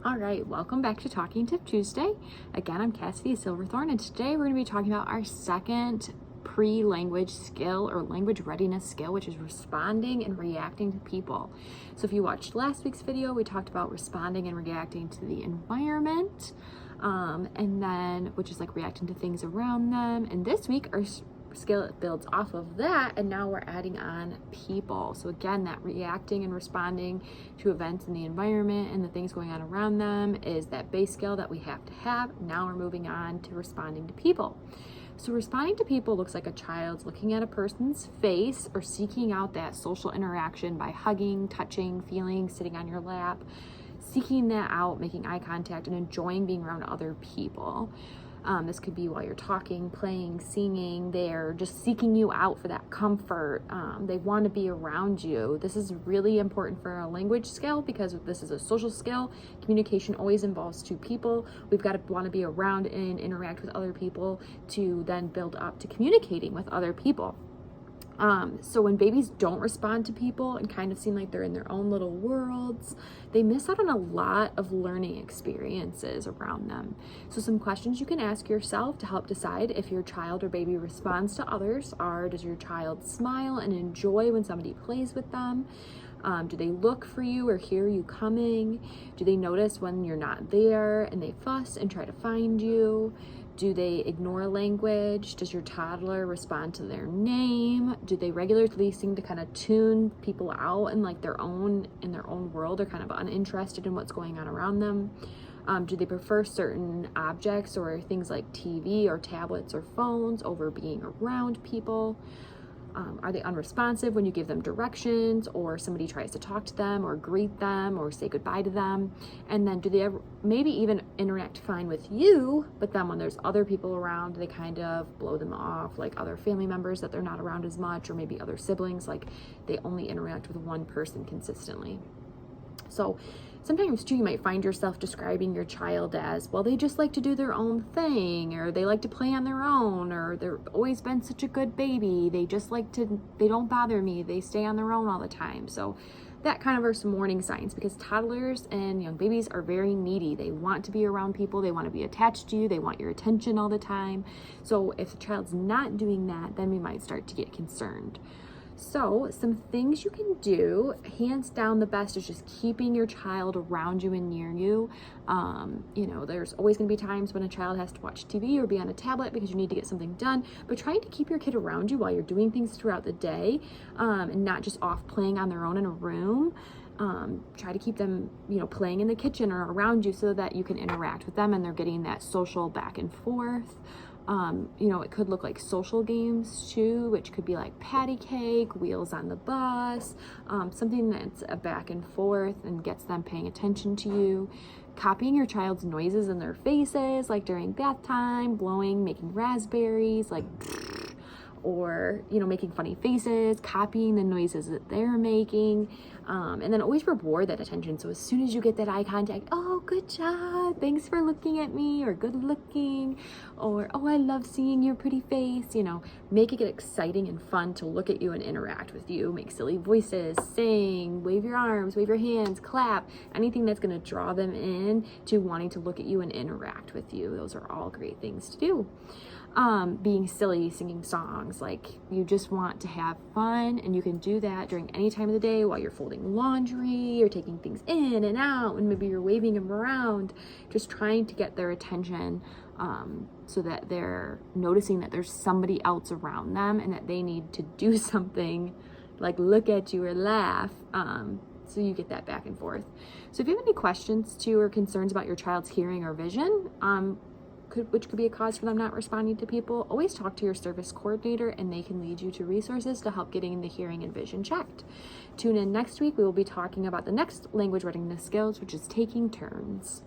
All right, welcome back to Talking Tip Tuesday. Again, I'm Cassidy Silverthorne, and today we're going to be talking about our second pre-language skill or language readiness skill, which is responding and reacting to people. So if you watched last week's video, we talked about responding and reacting to the environment, and then which is like reacting to things around them. And this week, our skill builds off of that, and now we're adding on people. So again, that reacting and responding to events in the environment and the things going on around them is that base skill that we have to have. Now we're moving on to responding to people. So responding to people looks like a child's looking at a person's face or seeking out that social interaction by hugging, touching, feeling, sitting on your lap, seeking that out, making eye contact, and enjoying being around other people. This could be while you're talking, playing, singing. They're just seeking you out for that comfort. They want to be around you. This is really important for a language skill because this is a social skill. Communication always involves two people. We've got to want to be around and interact with other people to then build up to communicating with other people. So when babies don't respond to people and kind of seem like they're in their own little worlds, they miss out on a lot of learning experiences around them. So some questions you can ask yourself to help decide if your child or baby responds to others are, does your child smile and enjoy when somebody plays with them? Do they look for you or hear you coming? Do they notice when you're not there and they fuss and try to find you? Do they ignore language? Does your toddler respond to their name? Do they regularly seem to kind of tune people out in like their own world? They're kind of uninterested in what's going on around them. Do they prefer certain objects or things like TV or tablets or phones over being around people? Are they unresponsive when you give them directions or somebody tries to talk to them or greet them or say goodbye to them? And then do they ever maybe even interact fine with you, but then when there's other people around, they kind of blow them off, like other family members that they're not around as much, or maybe other siblings, like they only interact with one person consistently. So sometimes too, you might find yourself describing your child as, well, they just like to do their own thing, or they like to play on their own, or they've always been such a good baby. They don't bother me. They stay on their own all the time. So that kind of are some warning signs, because toddlers and young babies are very needy. They want to be around people. They want to be attached to you. They want your attention all the time. So if the child's not doing that, then we might start to get concerned. So some things you can do, hands down the best, is just keeping your child around you and near you. There's always going to be times when a child has to watch TV or be on a tablet because you need to get something done, but trying to keep your kid around you while you're doing things throughout the day, and not just off playing on their own in a room. Try to keep them, playing in the kitchen or around you so that you can interact with them and they're getting that social back and forth. It could look like social games too, which could be like patty cake, wheels on the bus, something that's a back and forth and gets them paying attention to you. Copying your child's noises in their faces, like during bath time, blowing, making raspberries, like or making funny faces, copying the noises that they're making, and then always reward that attention. So as soon as you get that eye contact, oh, good job, thanks for looking at me, or good looking, or oh, I love seeing your pretty face, make it exciting and fun to look at you and interact with you. Make silly voices, sing, wave your arms, wave your hands, clap, anything that's going to draw them in to wanting to look at you and interact with you. Those are all great things to do. Being silly, singing songs, like you just want to have fun, and you can do that during any time of the day while you're folding laundry or taking things in and out, and maybe you're waving them around, just trying to get their attention, so that they're noticing that there's somebody else around them and that they need to do something like look at you or laugh. So you get that back and forth. So if you have any questions too or concerns about your child's hearing or vision, which could be a cause for them not responding to people, always talk to your service coordinator and they can lead you to resources to help getting the hearing and vision checked. Tune in next week. We will be talking about the next language readiness skills, which is taking turns.